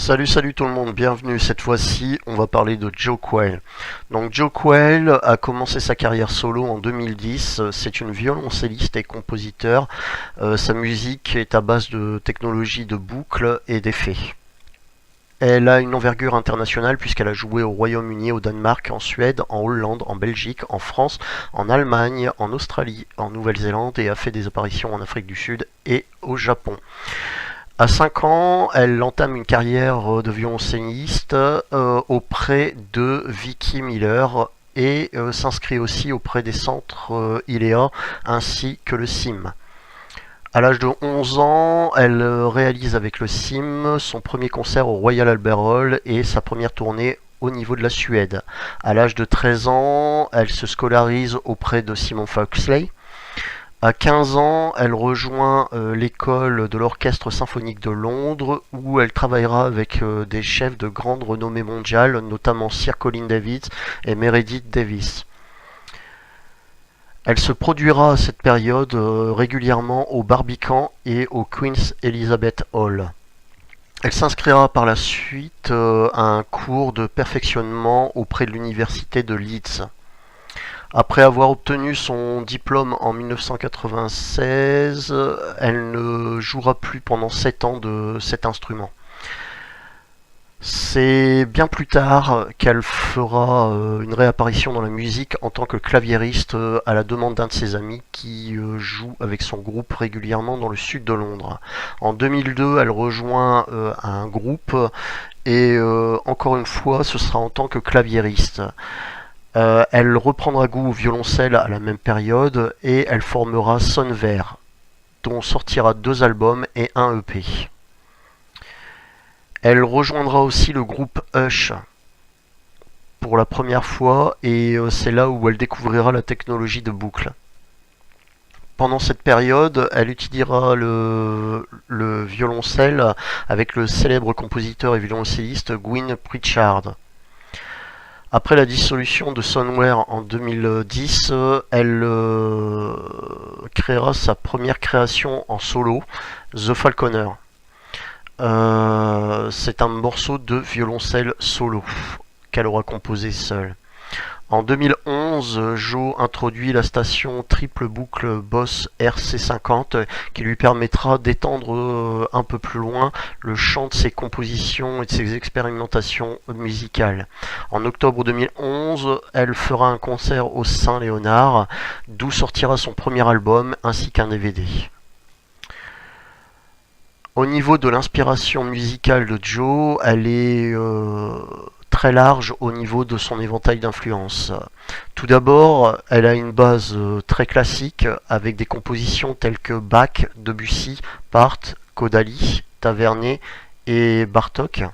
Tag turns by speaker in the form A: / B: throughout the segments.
A: Salut tout le monde, bienvenue. Cette fois-ci, on va parler de Joe Quail. Donc Joe Quail a commencé sa carrière solo en 2010. C'est une violoncelliste et compositeur. Sa musique est à base de technologies de boucles et d'effets. Elle a une envergure internationale puisqu'elle a joué au Royaume-Uni, au Danemark, en Suède, en Hollande, en Belgique, en France, en Allemagne, en Australie, en Nouvelle-Zélande et a fait des apparitions en Afrique du Sud et au Japon. À 5 ans, elle entame une carrière de violoncelliste auprès de Vicky Miller et s'inscrit aussi auprès des centres ILEA ainsi que le CIM. À l'âge de 11 ans, elle réalise avec le CIM son premier concert au Royal Albert Hall et sa première tournée au niveau de la Suède. À l'âge de 13 ans, elle se scolarise auprès de Simon Foxley. À 15 ans, elle rejoint l'école de l'Orchestre symphonique de Londres où elle travaillera avec des chefs de grande renommée mondiale, notamment Sir Colin Davis et Meredith Davis. Elle se produira à cette période régulièrement au Barbican et au Queen's Elizabeth Hall. Elle s'inscrira par la suite à un cours de perfectionnement auprès de l'université de Leeds. Après avoir obtenu son diplôme en 1996, elle ne jouera plus pendant 7 ans de cet instrument. C'est bien plus tard qu'elle fera une réapparition dans la musique en tant que claviériste à la demande d'un de ses amis qui joue avec son groupe régulièrement dans le sud de Londres. En 2002, elle rejoint un groupe et encore une fois, ce sera en tant que claviériste. Elle reprendra goût au violoncelle à la même période et elle formera Sonver, dont sortira 2 albums et un EP. Elle rejoindra aussi le groupe Hush pour la première fois et c'est là où elle découvrira la technologie de boucle. Pendant cette période, elle utilisera le violoncelle avec le célèbre compositeur et violoncelliste Gwyn Pritchard. Après la dissolution de Sonware en 2010, elle créera sa première création en solo, The Falconer. C'est un morceau de violoncelle solo qu'elle aura composé seule. En 2011, Joe introduit la station triple boucle Boss RC50 qui lui permettra d'étendre un peu plus loin le champ de ses compositions et de ses expérimentations musicales. En octobre 2011, elle fera un concert au Saint-Léonard, d'où sortira son premier album ainsi qu'un DVD. Au niveau de l'inspiration musicale de Joe, elle est très large au niveau de son éventail d'influences. Tout d'abord, elle a une base très classique avec des compositions telles que Bach, Debussy, Part, Kodály, Tavernet et Bartók.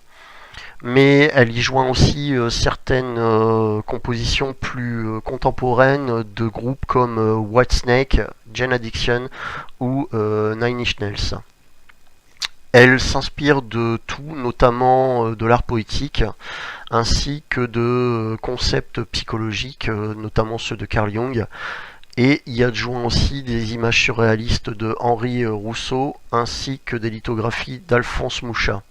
A: Mais elle y joint aussi certaines compositions plus contemporaines de groupes comme Whitesnake, Jane Addiction ou Nine Inch Nails. Elle s'inspire de tout, notamment de l'art poétique, ainsi que de concepts psychologiques, notamment ceux de Carl Jung, et y adjoint aussi des images surréalistes de Henri Rousseau, ainsi que des lithographies d'Alphonse Mucha.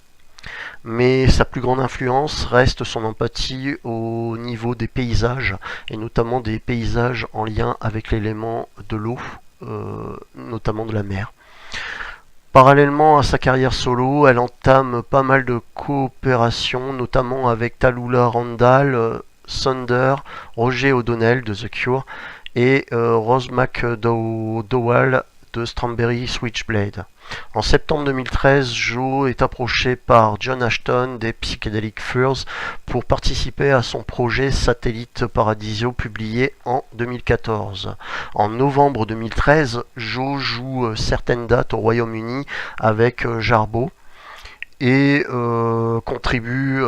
A: Mais sa plus grande influence reste son empathie au niveau des paysages, et notamment des paysages en lien avec l'élément de l'eau, notamment de la mer. Parallèlement à sa carrière solo, elle entame pas mal de coopérations, notamment avec Tallulah Randall, Sunder, Roger O'Donnell de The Cure et Rose McDowall de Strawberry Switchblade. En septembre 2013, Joe est approché par John Ashton des Psychedelic Furs pour participer à son projet Satellite Paradiso publié en 2014. En novembre 2013, Joe joue certaines dates au Royaume-Uni avec Jarbo et contribue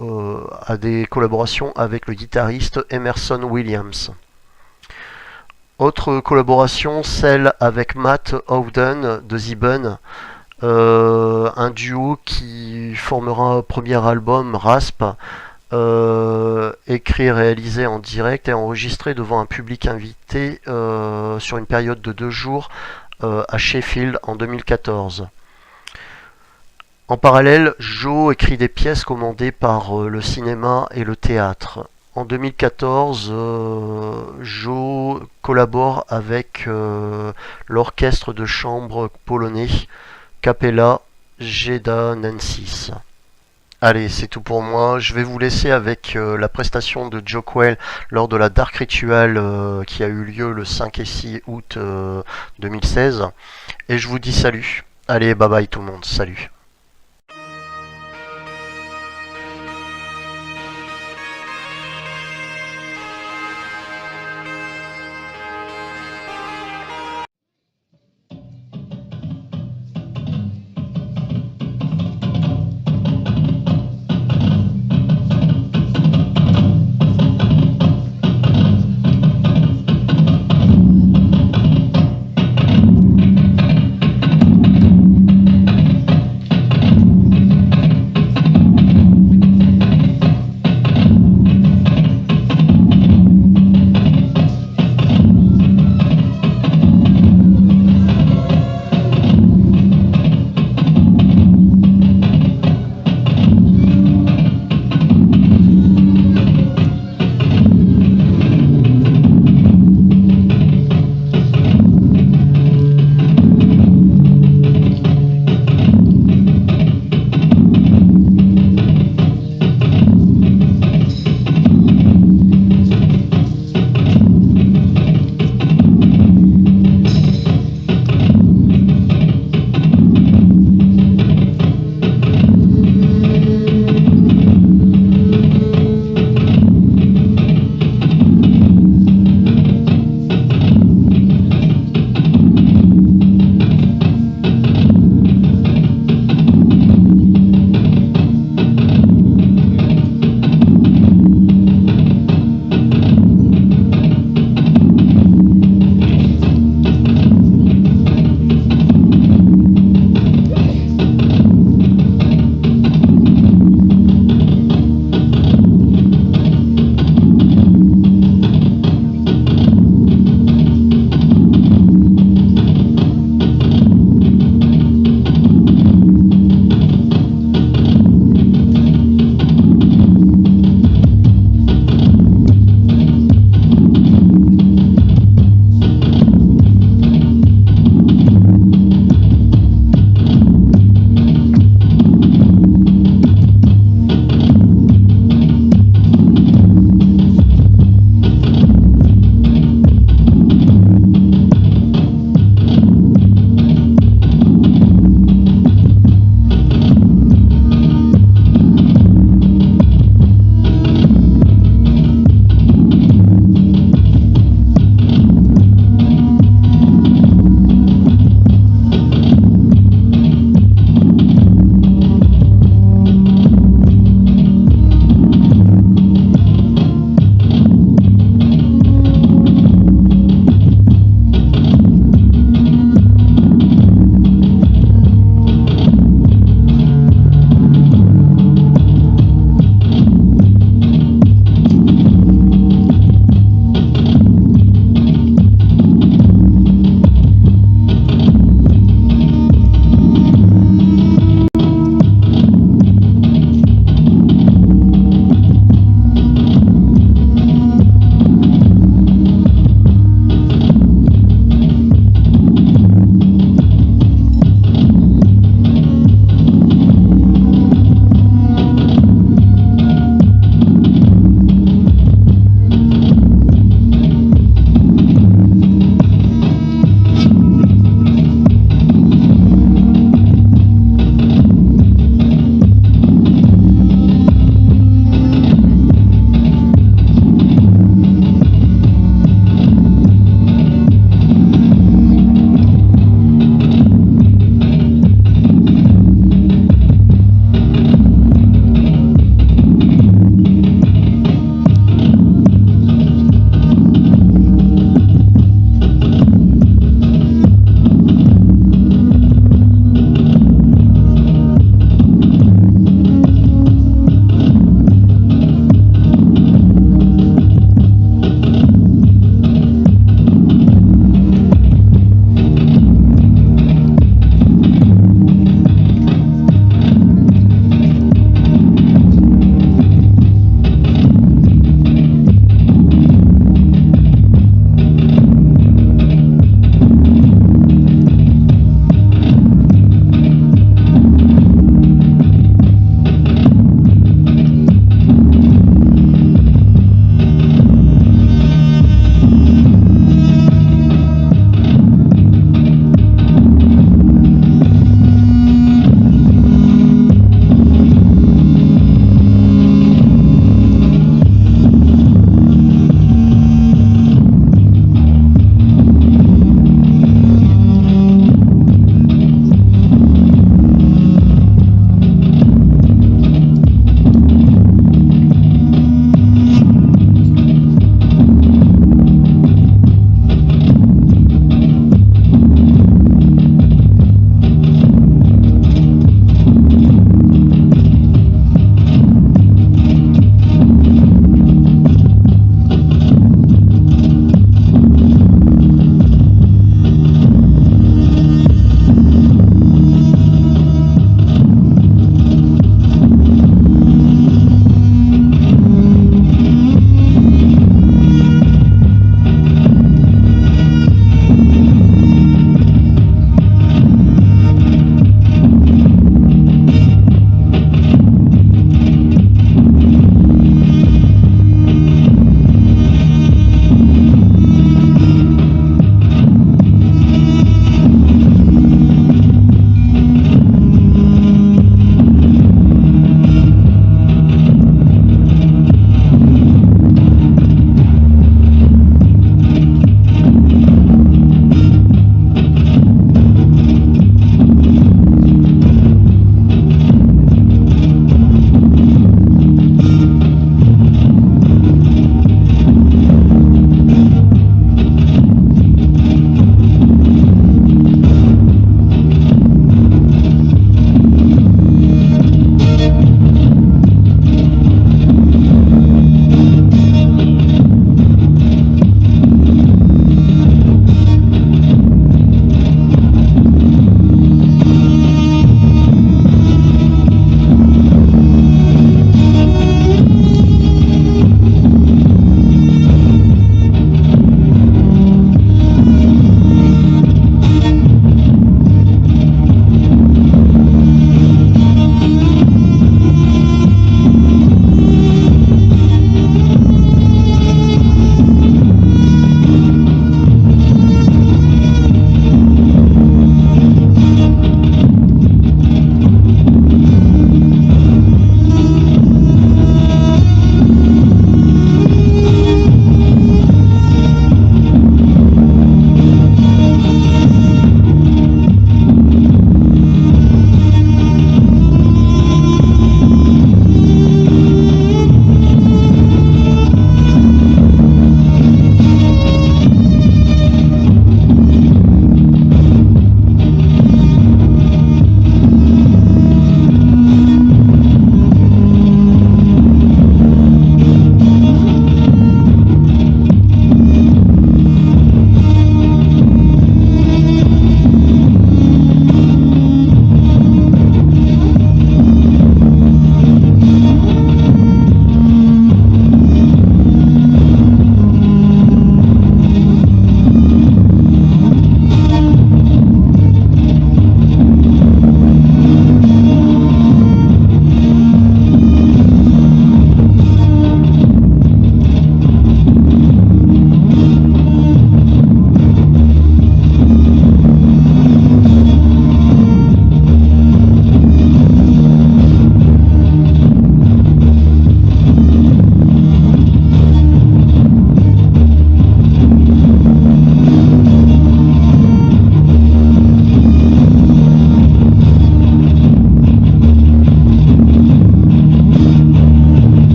A: à des collaborations avec le guitariste Emerson Williams. Autre collaboration, celle avec Matt Howden de Zibun, un duo qui formera un premier album Rasp, écrit et réalisé en direct et enregistré devant un public invité sur une période de 2 jours à Sheffield en 2014. En parallèle, Joe écrit des pièces commandées par le cinéma et le théâtre. En 2014, Joe collabore avec l'orchestre de chambre polonais Capella Jedanensis. Allez, c'est tout pour moi. Je vais vous laisser avec la prestation de Joe Quayle lors de la Dark Ritual qui a eu lieu le 5 et 6 août 2016. Et je vous dis salut. Allez, bye bye tout le monde. Salut.